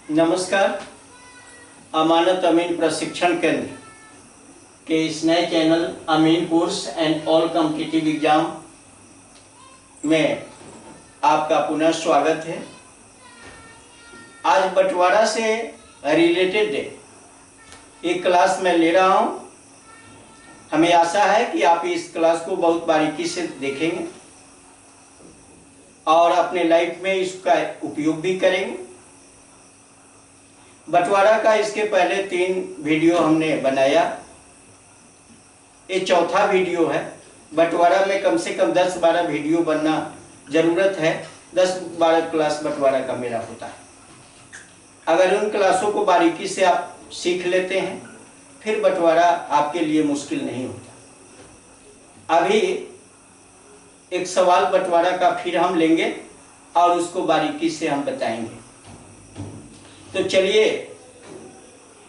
नमस्कार। अमानत अमीन प्रशिक्षण केंद्र के इस नए चैनल अमीन course and all competitive exam में आपका पुनः स्वागत है। आज बंटवारा से रिलेटेड एक क्लास मैं ले रहा हूं। हमें आशा है कि आप इस क्लास को बहुत बारीकी से देखेंगे और अपने लाइफ में इसका उपयोग भी करेंगे। बंटवारा का इसके पहले 3 वीडियो हमने बनाया, ये चौथा वीडियो है। बंटवारा में कम से कम 10-12 वीडियो बनना जरूरत है। 10-12 क्लास बंटवारा का मेरा होता है। अगर उन क्लासों को बारीकी से आप सीख लेते हैं फिर बंटवारा आपके लिए मुश्किल नहीं होता। अभी एक सवाल बंटवारा का फिर हम लेंगे और उसको बारीकी से हम बताएंगे। तो चलिए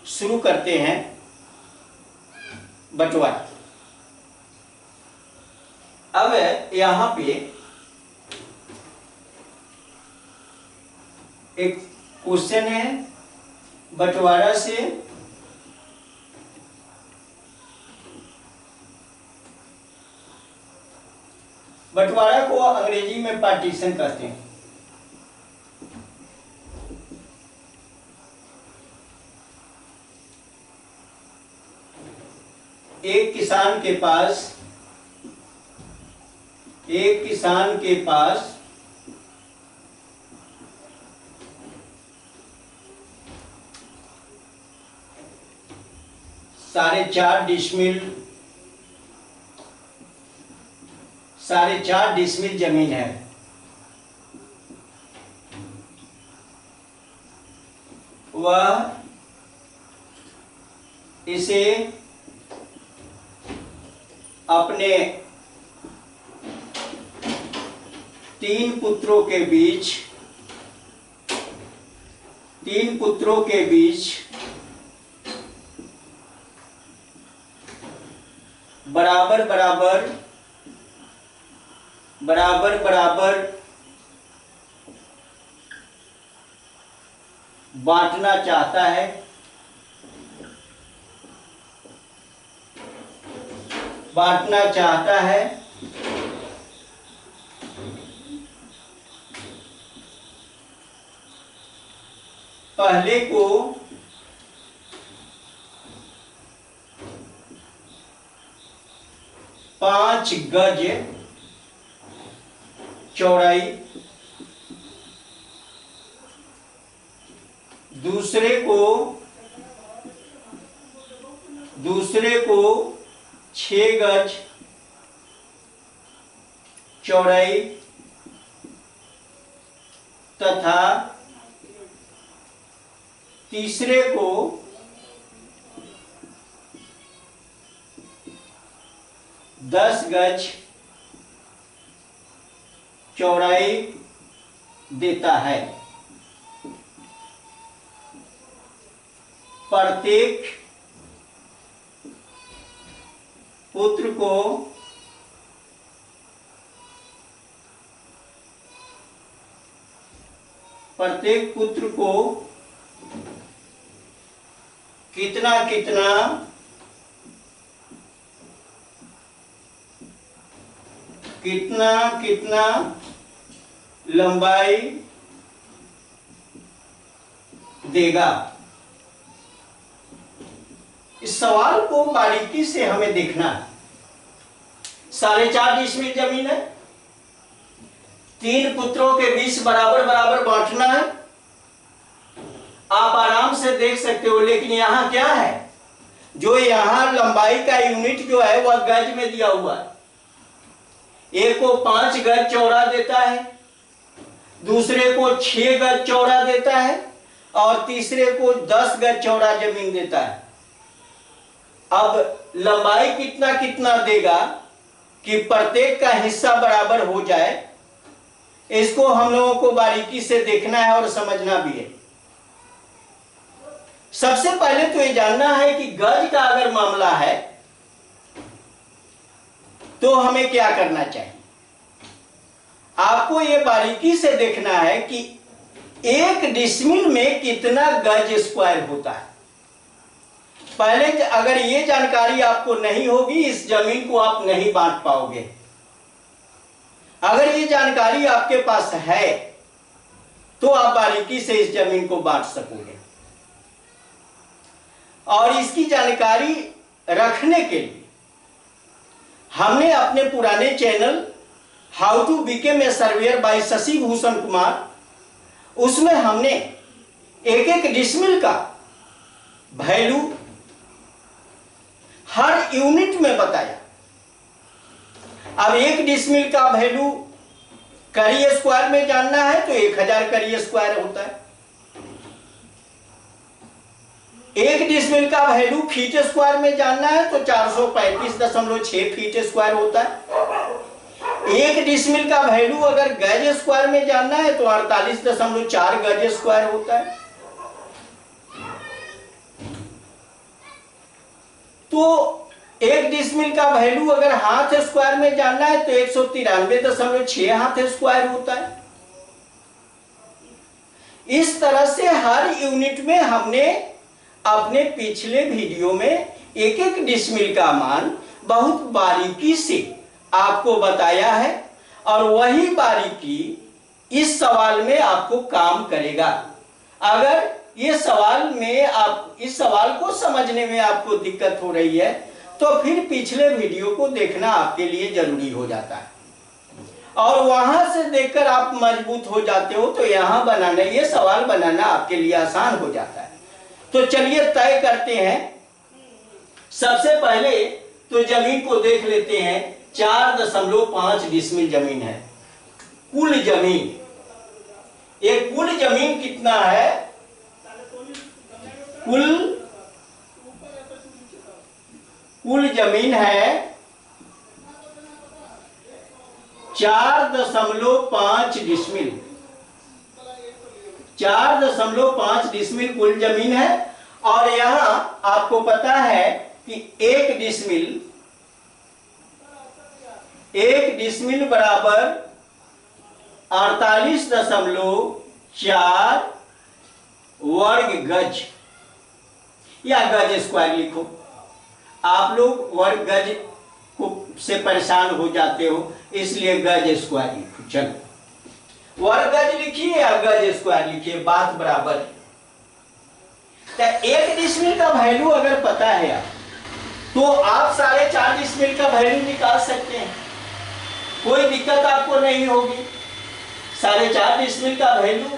शुरू करते हैं बंटवारा। अब यहाँ पे एक क्वेश्चन है बंटवारा से बंटवारा को अंग्रेजी में पार्टीशन कहते हैं। एक किसान के पास साढ़े चार डिसमिल जमीन है। वह इसे अपने 3 पुत्रों के बीच बराबर बांटना चाहता है। पहले को 5 गज चौड़ाई, दूसरे को 6 गज चौड़ाई तथा तीसरे को 10 गज चौड़ाई देता है। प्रत्येक पुत्र को कितना लंबाई देगा। इस सवाल को बारीकी से हमें देखना है। 4.5 डिसमिल जमीन है, 3 पुत्रों के बीच बराबर बांटना है। आप आराम से देख सकते हो, लेकिन यहां क्या है, जो यहां लंबाई का यूनिट जो है वह गज में दिया हुआ है। एक को 5 गज चौड़ा देता है, दूसरे को 6 गज चौड़ा देता है और तीसरे को 10 गज चौड़ा जमीन देता है। अब लंबाई कितना देगा कि प्रत्येक का हिस्सा बराबर हो जाए, इसको हम लोगों को बारीकी से देखना है और समझना भी है। सबसे पहले तो ये जानना है कि गज का अगर मामला है तो हमें क्या करना चाहिए। आपको ये बारीकी से देखना है कि 1 डिसमिल में कितना गज स्क्वायर होता है। पहले अगर ये जानकारी आपको नहीं होगी, इस जमीन को आप नहीं बांट पाओगे। अगर ये जानकारी आपके पास है तो आप बारीकी से इस जमीन को बांट सकोगे। और इसकी जानकारी रखने के लिए हमने अपने पुराने channel how to become a surveyor by Shashi Bhushan Kumar, उसमें हमने एक एक डिसमिल का वैल्यू हर यूनिट में बताया। अब 1 डिसमिल का वैल्यू करी स्क्वायर में जानना है तो 1000 करी स्क्वायर होता है। 1 डिसमिल का वैल्यू फीट स्क्वायर में जानना है तो 435.6 फीट स्क्वायर होता है। 1 डिसमिल का वैल्यू अगर गज स्क्वायर में जानना है तो 48.4 गज स्क्वायर होता है। तो 1 डिसमिल का वैल्यू अगर हाथ स्क्वायर में जानना है तो 193.6 हाथ स्क्वायर होता है। इस तरह से हर यूनिट में हमने अपने पिछले वीडियो में एक एक डिसमिल का मान बहुत बारीकी से आपको बताया है और वही बारीकी इस सवाल में आपको काम करेगा। अगर ये सवाल में आप इस सवाल को समझने में आपको दिक्कत हो रही है तो फिर पिछले वीडियो को देखना आपके लिए जरूरी हो जाता है और वहां से देखकर आप मजबूत हो जाते हो तो यहां बनाना, ये सवाल बनाना आपके लिए आसान हो जाता है। तो चलिए तय करते हैं। सबसे पहले तो जमीन को देख लेते हैं। 4.5 डिसमिल जमीन है कुल जमीन। ये कुल जमीन कितना है? कुल जमीन है 4.5 डिसमिल। 4.5 डिसमिल कुल जमीन है और यहां आपको पता है कि 1 डिसमिल बराबर 48.4 वर्ग गज या गज स्क्वायर लिखो। आप लोग वर्ग गज को से परेशान हो जाते हो इसलिए गज स्क्वायर लिखो। चलो वर्ग गज लिखिए या गज स्क्वायर लिखिए, बात बराबर है। तो 1 डिसमिल का वैल्यू अगर पता है आप तो आप 4.5 डिसमिल का वैल्यू निकाल सकते हैं, कोई दिक्कत आपको नहीं होगी। 4.5 डिसमिल का वैल्यू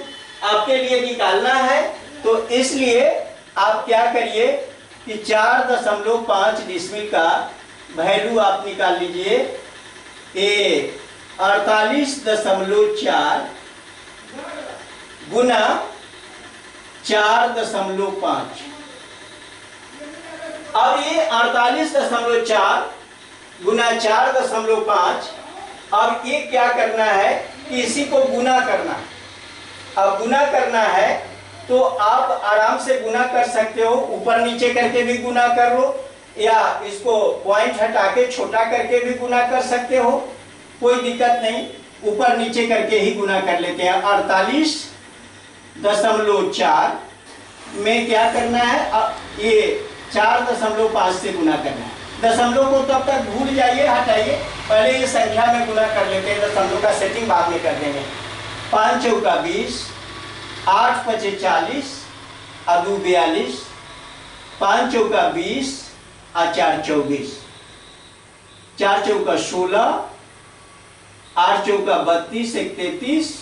आपके लिए निकालना है तो इसलिए आप क्या करिए कि 4.5 डिसमिल का वैल्यू आप निकाल लीजिए। 48.4 गुना 4.5। अब ये 48.4 गुना 4.5, अब ये क्या करना है कि इसी को गुना करना। अब गुना करना है तो आप आराम से गुना कर सकते हो, ऊपर नीचे करके भी गुना कर लो या इसको पॉइंट हटा के छोटा करके भी गुना कर सकते हो, कोई दिक्कत नहीं। ऊपर नीचे करके ही गुना कर लेते हैं। 48.4 में क्या करना है, ये 4.5 से गुना करना है। दशमलव को तब तक भूल जाइए, हटाइए, पहले ये संख्या में गुना कर लेते हैं, दशमलव का सेटिंग बाद में कर देंगे। 5 चौका 20, 8 पचे 40 और 2 42, 5 चौका 20 और 4 24, 4 चौका 16, 8 चौका 32, 1 33,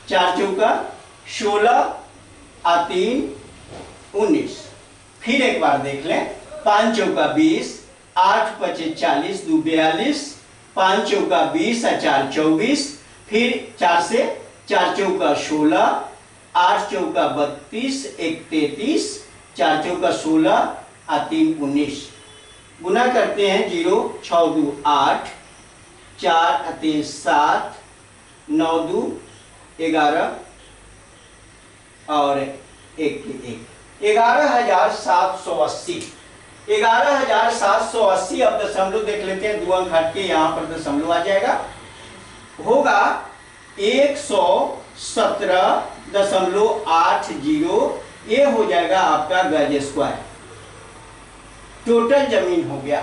4 चौका 16 और 3 19। फिर एक बार देख लें। 5 चौका 20, 8 पचे 40, 2 42, 5 चौका 20 और 4 24, फिर 4 से 4 चौका 16, 8 चौका 32, 1 33, 4 चौका 16 और 3 19। गुना करते हैं। 0 6 2 8, 4 3 7, 9 2 11 और 1 1। 11,780। 11,780। अब दशमलव देख लेते हैं, 2 अंक हट के यहाँ पर दशमलव आ जाएगा, होगा 117 17.80 ये हो जाएगा आपका गज स्क्वायर। टोटल जमीन हो गया।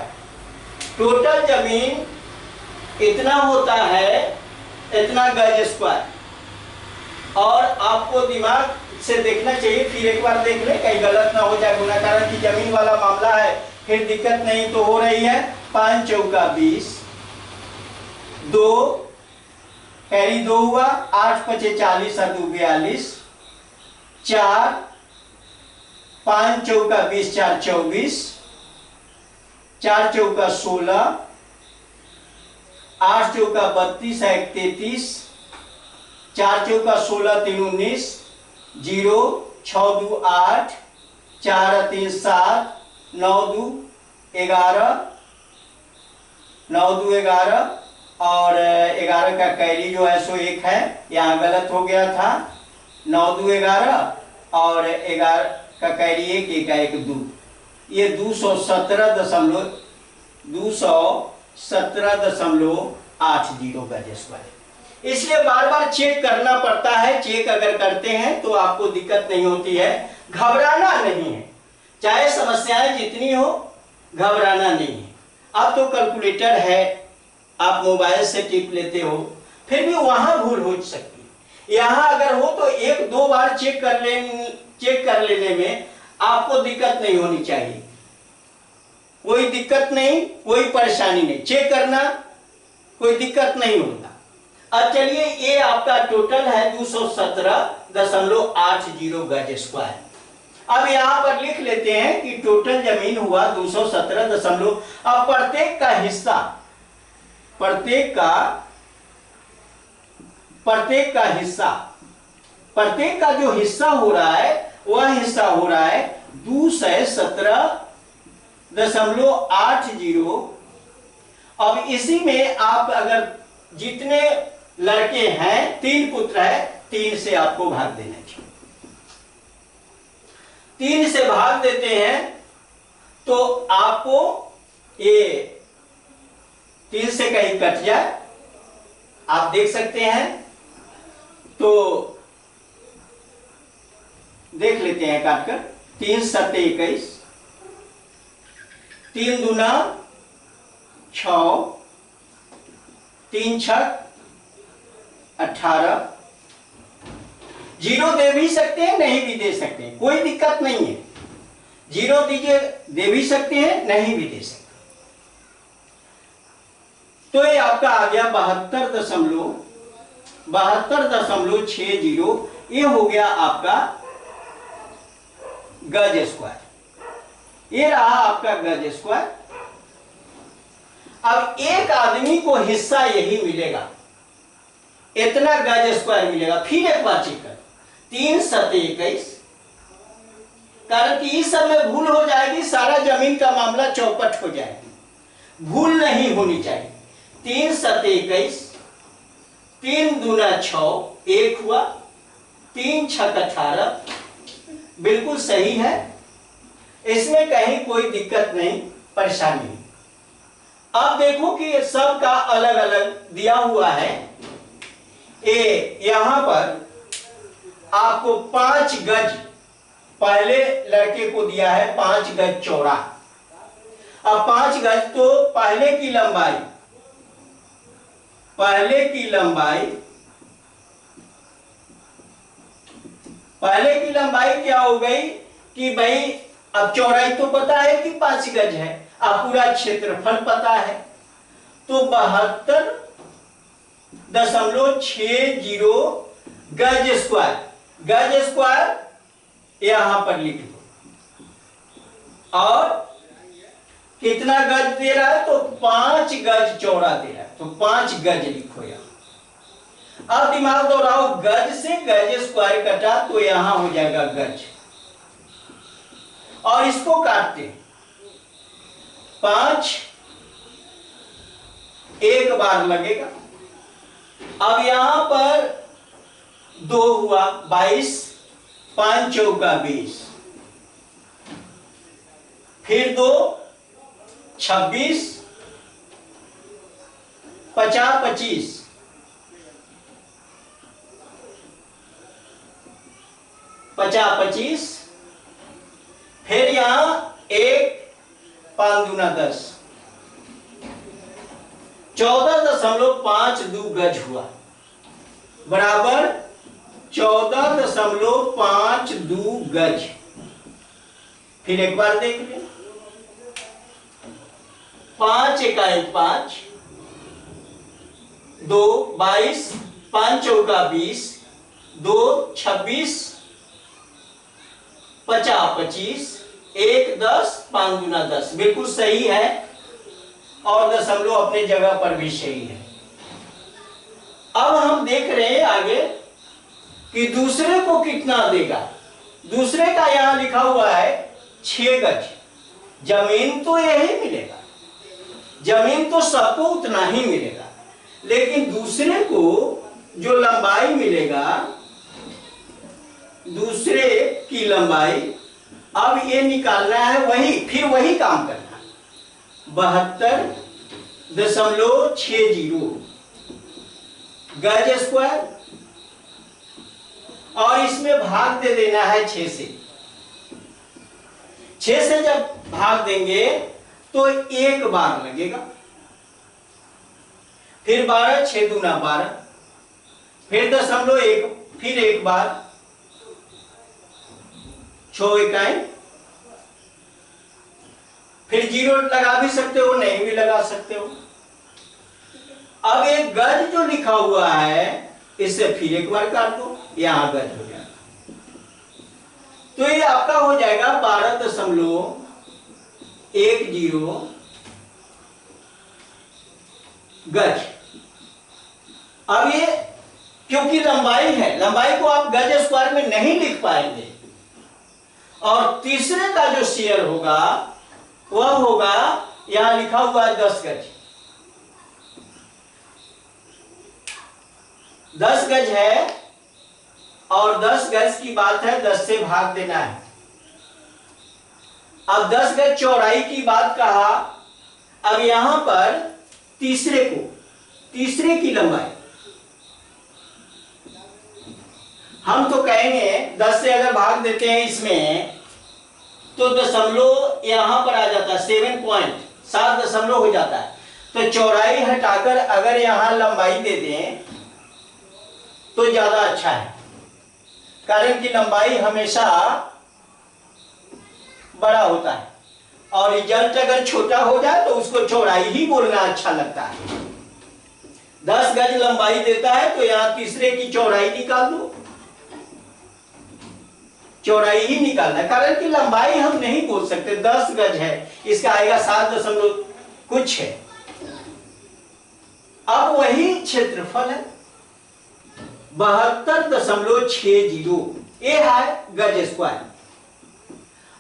टोटल जमीन इतना होता है, इतना गज स्क्वायर। और आपको दिमाग से देखना चाहिए, फिर एक बार देख ले कहीं गलत ना हो जाए, गुना कारण की जमीन वाला मामला है, फिर दिक्कत नहीं तो हो रही है। 5 चौका 20, 2 कैरी 2 हुआ, 8 पचे 40 और 2 42, 4 5 चौका 20, 4 24, 4 चौका 16, 8 चौका 32, 1 33, 4 चौका 16, 3 19, 0 6 2 8, 4 3 7, 9 2 11, 9 2 11 और 11 का कैरी जो है सो 1 है, यहाँ गलत हो गया था। 9 2 11 और 11 का कैरी 1, 1 का 1 2, ये 217.80 गज स्क्वायर। इसलिए बार बार चेक करना पड़ता है। चेक अगर करते हैं तो आपको दिक्कत नहीं होती है, घबराना नहीं है। चाहे समस्याएं जितनी हो, घबराना नहीं है। अब तो कैलकुलेटर है, आप मोबाइल से टिप लेते हो, फिर भी वहां भूल हो सकती है। यहां अगर हो तो 1-2 बार चेक कर लेने में आपको दिक्कत नहीं होनी चाहिए। कोई दिक्कत नहीं, कोई परेशानी नहीं, चेक करना कोई दिक्कत नहीं होता। अब चलिए, ये आपका टोटल है 217.80 गज स्क्वायर। अब यहां पर लिख लेते हैं कि टोटल जमीन हुआ 217 अब प्रत्येक का हिस्सा, प्रत्येक का जो हिस्सा हो रहा है वह हिस्सा हो रहा है 217.80। अब इसी में आप अगर जितने लड़के हैं, 3 पुत्र है, 3 से आपको भाग देना चाहिए। 3 से भाग देते हैं तो आपको ये 3 से कहीं कट जाए, आप देख सकते हैं। तो देख लेते हैं काटकर। 3 7 21, 3 दूना 6, 3 6 18। 0 दे भी सकते हैं, नहीं भी दे सकते हैं, कोई दिक्कत नहीं है। 0 दीजिए, दे भी सकते हैं, नहीं भी दे सकते। तो ये आपका आ गया 72.60। ये हो गया आपका गज स्क्वायर। ये रहा आपका गज स्क्वायर। अब एक आदमी को हिस्सा यही मिलेगा, इतना गज स्क्वायर मिलेगा। फिर एक बार चेक कर, 3 7 21, कारण कि इस सब में भूल हो जाएगी, सारा जमीन का मामला चौपट हो जाएगी, भूल नहीं होनी चाहिए। 3 7 21, 3 दूना 6, 1 हुआ, 3 6 18, बिल्कुल सही है। इसमें कहीं कोई दिक्कत नहीं, परेशानी नहीं। अब देखो कि सब का अलग अलग दिया हुआ है। यहां पर आपको 5 गज, पहले लड़के को दिया है 5 गज चौड़ा। अब 5 गज तो पहले की लंबाई क्या हो गई कि भाई, अब चौड़ाई तो पता है कि 5 गज है, अब पूरा क्षेत्रफल पता है, तो 72.60 गज स्क्वायर। गज स्क्वायर यहां पर लिख दो। और कितना गज दे रहा है, तो 5 गज चौड़ा दे रहा है, तो 5 गज लिखो यहां। अब दिमाग दौड़ाओ, गज से गज स्क्वायर कटा तो यहां हो जाएगा गज, और इसको काटते हैं 5 एक बार लगेगा। अब यहां पर 2 हुआ 22, 5 चौका 20, फिर 2 26, 50 25, 50 25, फिर यहां 1 5 दूना 10, 14.52 गज हुआ, बराबर 14.52 गज। फिर एक बार देख लें, 5 एकाई 5, 2 22, 5 चौका 20, 2 26, 50 25, 1 10, 5 दूना 10, बिल्कुल सही है और दशमलव अपने जगह पर भी सही है। अब हम देख रहे हैं आगे कि दूसरे को कितना देगा। दूसरे का यहां लिखा हुआ है 6 गज। जमीन तो यही मिलेगा, जमीन तो सबको उतना ही मिलेगा, लेकिन दूसरे को जो लंबाई मिलेगा, दूसरे की लंबाई, अब ये निकालना है, वही फिर वही काम करना, 72.60 गज स्क्वायर, और इसमें भाग दे देना है 6 से। 6 से जब भाग देंगे तो 1 बार लगेगा, फिर 12 6 दूना 12, फिर 0.1, फिर 1 बार, 6 इकाई, फिर 0 लगा भी सकते हो, नहीं भी लगा सकते हो। अब एक गज जो लिखा हुआ है, इससे फिर 1 बार काट दो, यहां गज हो जाएगा, तो ये आपका हो जाएगा 12.10 गज। अब ये क्योंकि लंबाई है, लंबाई को आप गज स्क्वायर में नहीं लिख पाएंगे, और तीसरे का जो शेयर होगा वह होगा, यहां लिखा हुआ है 10 गज, 10 गज है, और 10 गज की बात है, 10 से भाग देना है। अब 10 गज चौड़ाई की बात कहा, अब यहां पर तीसरे को, तीसरे की लंबाई हम तो कहेंगे 10 से अगर भाग देते हैं इसमें तो दशमलव यहां पर आ जाता है, 7 दशमलव हो जाता है। तो चौड़ाई हटाकर अगर यहां लंबाई दे दें तो ज्यादा अच्छा है, कारण कि लंबाई हमेशा बड़ा होता है, और रिजल्ट अगर छोटा हो जाए तो उसको चौड़ाई ही बोलना अच्छा लगता है। 10 गज लंबाई देता है तो यहां तीसरे की चौड़ाई निकाल दो, चौड़ाई ही निकालना है, कारण कि लंबाई हम नहीं बोल सकते। 10 गज है, इसका आएगा 7 दशमलव कुछ है। अब वही क्षेत्रफल है 72.60, ये है गज स्क्वायर।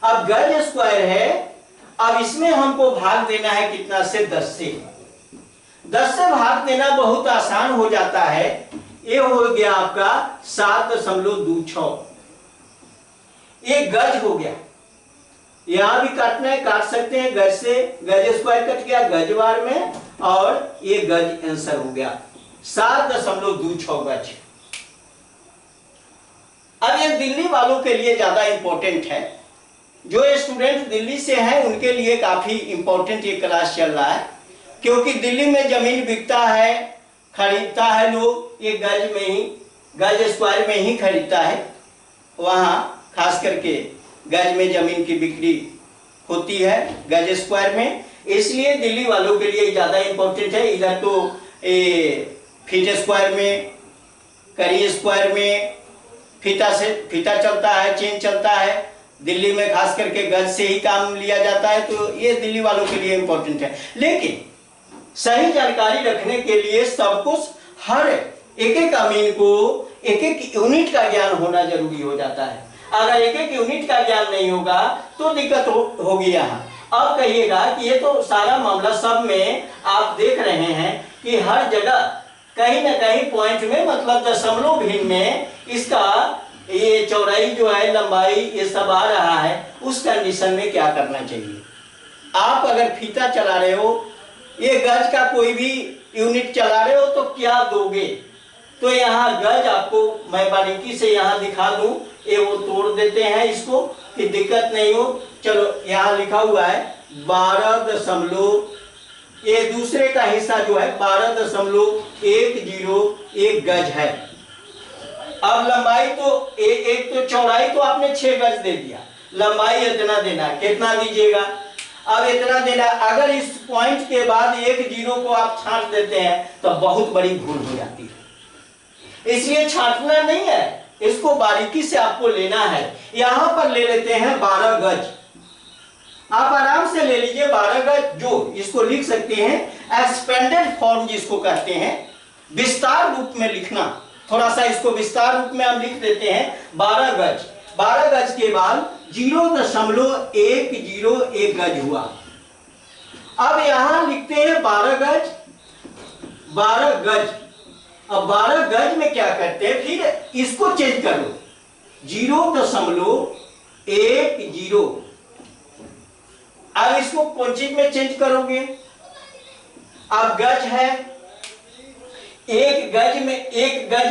अब गज स्क्वायर है, अब इसमें हमको भाग देना है कितना से, 10 से। 10 से भाग देना बहुत आसान हो जाता है, ये हो गया आपका 7.26, ये गज हो गया। यहां भी काटना है, काट सकते हैं गज से, गज स्क्वायर कट गया गज बार में, और ये गज आंसर हो गया 7.26 गज। अब ये दिल्ली वालों के लिए ज्यादा इंपॉर्टेंट है, जो स्टूडेंट दिल्ली से हैं उनके लिए काफी इंपॉर्टेंट ये क्लास चल रहा है, क्योंकि दिल्ली में जमीन बिकता है, खरीदता है लोग, ये गज में ही, गज स्क्वायर में ही खरीदता है, वहां खास करके गज में जमीन की बिक्री होती है गज स्क्वायर में, इसलिए दिल्ली वालों के लिए ज्यादा इंपॉर्टेंट है। इधर तो फीट स्क्वायर में, करी स्क्वायर में फीता चलता है, चेन चलता है, दिल्ली में खास करके गज से ही काम लिया जाता है, तो ये दिल्ली वालों के लिए इंपॉर्टेंट है। लेकिन सही जानकारी रखने के लिए सबको हर एक एक अमीन को एक एक यूनिट का ज्ञान होना जरूरी हो जाता है। अगर एक एक यूनिट का ज्ञान नहीं होगा तो दिक्कत होगी यहाँ। अब कहिएगा कि ये तो सारा मामला सब में आप देख रहे हैं कि हर जगह कहीं ना कहीं पॉइंट में, मतलब दशमलव भिन्न में इसका ये चौड़ाई जो है, लंबाई, ये सब आ रहा है, उस कंडीशन में क्या करना चाहिए। आप अगर फीता चला रहे हो, ये गज का कोई भी यूनिट चला रहे हो तो क्या दोगे, तो यहाँ गज आपको मैं बारीकी से यहाँ दिखा दूं, ये वो तोड़ देते हैं इसको कि दिक्कत नहीं हो। चलो यहाँ लिखा हुआ है 12 ये दूसरे का हिस्सा जो है 12.101 गज है। अब लंबाई तो एक तो चौड़ाई तो आपने 6 गज दे दिया, लंबाई इतना देना, कितना दीजिएगा? अब इतना देना। अगर इस पॉइंट के बाद एक जीरो को आप छांट देते हैं तो बहुत बड़ी भूल हो जाती है, इसलिए छांटना नहीं है, इसको बारीकी से आपको लेना है। यहां पर ले लेते हैं 12 गज, आप आराम से ले लीजिए 12 गज, जो इसको लिख सकते हैं एक्सपेंडेड फॉर्म जिसको कहते हैं, विस्तार रूप में लिखना। थोड़ा सा इसको विस्तार रूप में हम लिख देते हैं 12 गज। 12 गज के बाद 0.101 गज हुआ। अब यहां लिखते हैं 12 गज, 12 गज। अब 12 गज में क्या करते हैं, फिर इसको चेंज करो 0.10। अब इसको कौन चीज में चेंज करोगे? अब गज है, एक गज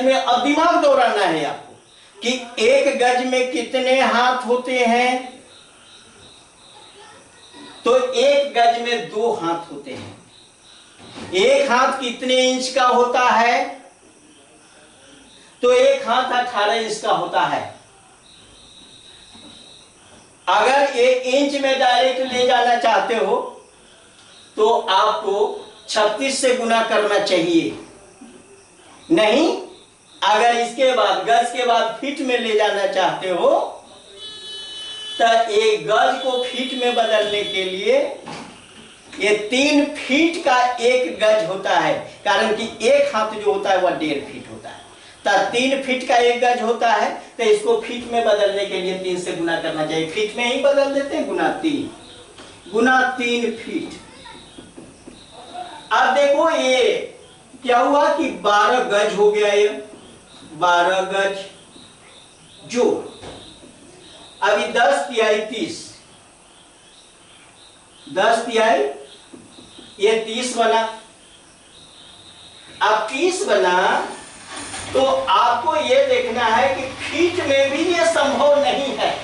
में अब दिमाग दौड़ाना है आपको कि एक गज में कितने हाथ होते हैं। तो एक गज में 2 हाथ होते हैं। एक हाथ कितने इंच का होता है? तो एक हाथ 18 इंच का होता है। अगर ये इंच में डायरेक्ट ले जाना चाहते हो तो आपको 36 से गुना करना चाहिए। नहीं, अगर इसके बाद गज के बाद फीट में ले जाना चाहते हो तो एक गज को फीट में बदलने के लिए ये 3 फीट का एक गज होता है, कारण कि एक हाथ जो होता है वह 1.5 फीट होता है। तो 3 फीट का एक गज होता है, तो इसको फीट में बदलने के लिए 3 से गुना करना चाहिए। फीट में ही बदल देते हैं, गुना 3 फीट। अब देखो ये क्या हुआ कि 12 गज हो गया, ये 12 गज जो अभी 10 तिहाई 30, 10 तिहाई ये 30 बना। अब 30 बना तो आपको ये देखना है कि फीट में भी ये संभव नहीं है।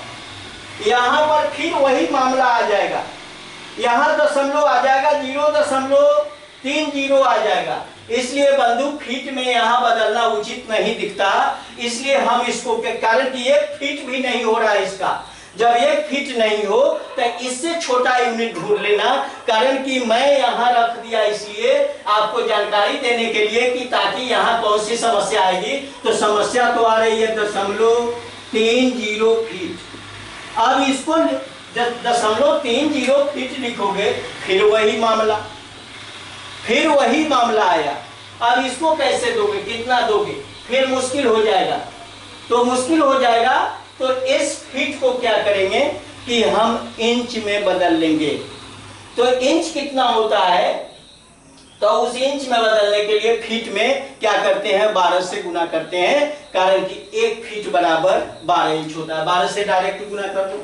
यहां पर फिर वही मामला आ जाएगा, यहां दशमलव आ जाएगा, 0.30 आ जाएगा। इसलिए बंधु फीट में यहां बदलना उचित नहीं दिखता। इसलिए हम इसको के कारण कि 1 फीट भी नहीं हो रहा है इसका। जब 1 फीट नहीं हो तो इससे छोटा यूनिट ढूंढ लेना, कारण कि मैं यहां रख दिया इसलिए आपको जानकारी देने के लिए कि ताकि यहां कौन सी समस्या आएगी। तो समस्या तो आ रही है 0.30 फीट। अब इसको 0.30 फीट लिखोगे, फिर वही मामला आया। अब इसको कैसे दोगे, कितना दोगे, फिर मुश्किल हो जाएगा। तो इस फीट को क्या करेंगे कि हम इंच में बदल लेंगे। तो इंच कितना होता है, तो उस इंच में बदलने के लिए फीट में क्या करते हैं, 12 से गुना करते हैं, कारण कि 1 फीट बराबर 12 इंच होता है। 12 से डायरेक्ट गुना कर दो,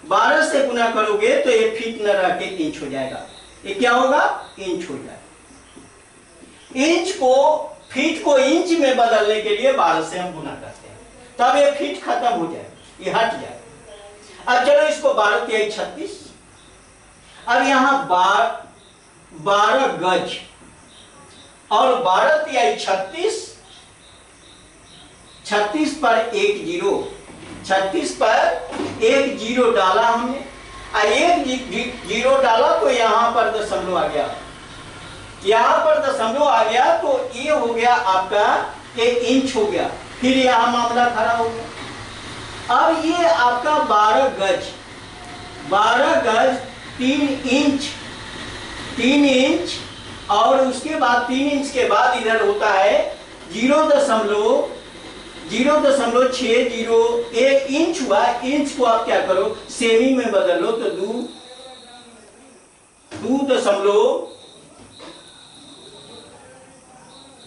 12 से गुना करोगे तो ये फीट न रह के इंच हो जाएगा। ये क्या होगा, इंच हो जाएगा। फीट को इंच में बदलने के लिए 12 से हम गुना करते हैं, तब ये फीट खत्म हो जाए, ये हट जाए। अब चलो इसको 12 तिहाई 36। अब यहां 12 गज और 12 तिहाई 36, 36 पर 1 जीरो, 36 पर 1 जीरो डाला हमने, और 1 जीरो डाला तो यहां पर दशमलव आ गया, यहां पर दशमलव आ गया तो ये हो गया आपका 1 इंच हो गया। फिर यहां मामला खड़ा हो गया। अब ये आपका 12 गज 3 इंच और उसके बाद 3 इंच के बाद इधर होता है 0.0601 इंच हुआ। इंच को आप क्या करो, सेमी में बदलो तो 2.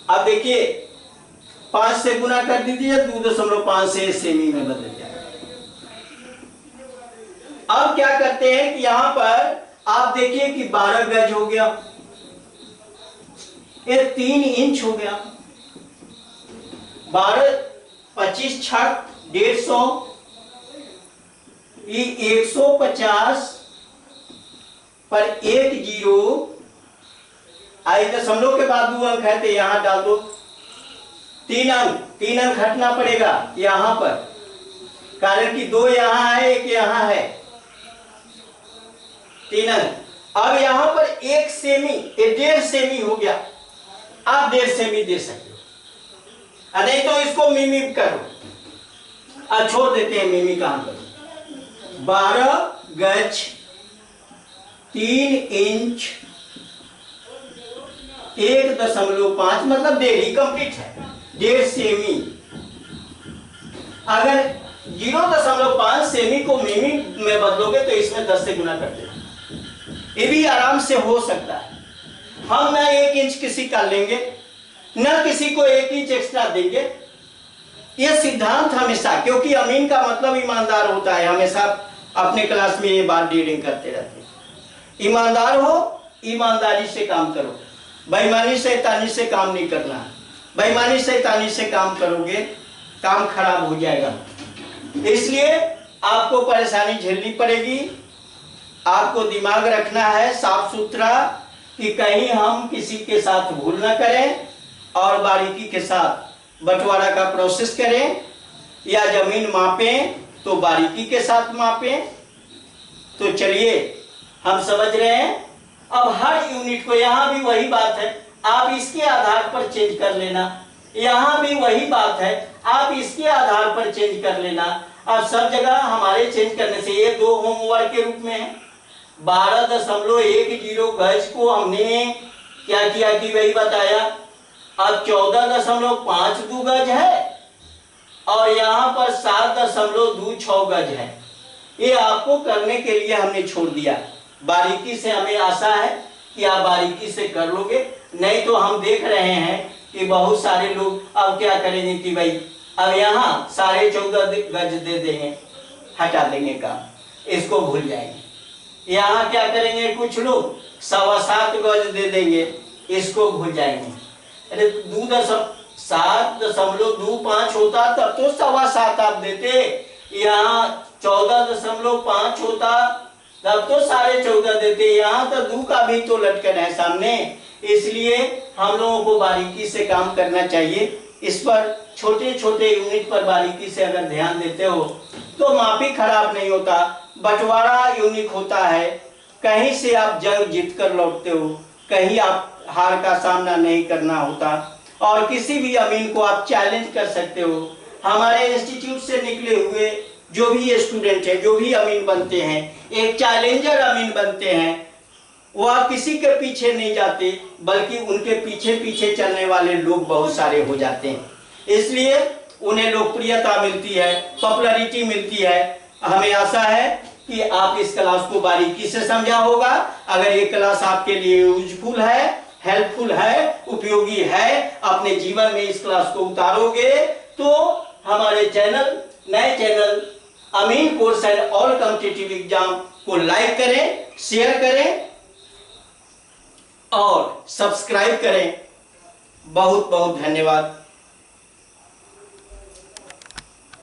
अब देखिए 5 से गुना कर दीजिए, 2.5 से सेमी में बदल जाएगा। अब क्या करते हैं कि यहां पर आप देखिए कि 12 गज हो गया, ये 3 इंच हो गया, 12 25 छक 150, ये 150 पर एक जीरो, आई दशमलव के बाद 2 अंक है तो यहां डाल दो 3 अंक हटना पड़ेगा यहां पर, कारण कि 2 यहां है 1 यहां है, 3 अंक। अब यहां पर 1 सेमी, 1.5 सेमी हो गया, आप 1.5 सेमी दे सकते हो, नहीं तो इसको मिमी करो, छोड़ देते हैं मिमी का हम करो। 12 गज 3 इंच 1.5 मतलब 1.5 कंप्लीट है, 1.5 सेमी। अगर 0.5 सेमी को मिमी में बदलोगे तो इसमें 10 से गुना कर देना, ये भी आराम से हो सकता है। हम ना 1 इंच किसी का लेंगे, ना किसी को 1 इंच एक्स्ट्रा देंगे, यह सिद्धांत हमेशा, क्योंकि अमीन का मतलब ईमानदार होता है, हमेशा अपने क्लास में ये बात डीलिंग करते रहते हैं। ईमानदार हो, ईमानदारी से काम करो, बेईमानी शैतानी से काम नहीं करना। बेईमानी शैतानी से काम करोगे काम खराब हो जाएगा, इसलिए आपको परेशानी झेलनी पड़ेगी। आपको दिमाग रखना है साफ सुथरा कि कहीं हम किसी के साथ भूल ना करें, और बारीकी के साथ बंटवारा का प्रोसेस करें, या जमीन मापें तो बारीकी के साथ मापें। तो चलिए हम समझ रहे हैं। अब हर यूनिट को, यहां भी वही बात है, आप इसके आधार पर चेंज कर लेना, यहां भी वही बात है, आप इसके आधार पर चेंज कर लेना। अब सब जगह हमारे चेंज करने से ये 2 होमवर्क के रूप में है। 12.10 गज को हमने क्या किया कि वही बताया। अब 14.52 गज है और यहां पर 7.26 गज है, ये आपको करने के लिए हमने छोड़ दिया। बारीकी से हमें आशा है कि आप बारीकी से कर लोगे, नहीं तो हम देख रहे हैं कि बहुत सारे लोग अब क्या करेंगे कि भाई अब यहाँ 14.5 गज दे देंगे, हटा देंगे काम, इसको भूल जाएंगे। यहाँ क्या करेंगे कुछ लोग 7.25 गज दे देंगे, इसको भूल जाएंगे। अरे 7.25 होता तब तो 7.25 आप देते, यहाँ 14.5 होता तब तो 14.5 देते, यहाँ तो 2 का भी तो लटकन है सामने। इसलिए हम लोगों को बारीकी से काम करना चाहिए। इस पर छोटे छोटे यूनिट पर बारीकी से अगर ध्यान देते हो तो मापी खराब नहीं होता, बंटवारा यूनिक होता है। कहीं से आप जंग जीत कर लौटते हो, कहीं आप हार का सामना नहीं करना होता, और किसी भी अमीन को आप चैलेंज कर सकते हो। हमारे इंस्टीट्यूट से निकले हुए जो भी स्टूडेंट है, जो भी अमीन बनते हैं, एक चैलेंजर अमीन बनते हैं। वो आप किसी के पीछे नहीं जाते, बल्कि उनके पीछे पीछे चलने वाले लोग बहुत सारे हो जाते हैं, इसलिए उन्हें लोकप्रियता मिलती है, पॉपुलैरिटी मिलती है। हमें आशा है कि आप इस क्लास को बारीकी से समझा होगा। अगर ये क्लास आपके लिए यूजफुल है, हेल्पफुल है, उपयोगी है, अपने जीवन में इस क्लास को उतारोगे तो हमारे चैनल, नए चैनल अमीन course and all competitive exam को लाइक करें, शेयर करें और सब्सक्राइब करें। बहुत बहुत धन्यवाद।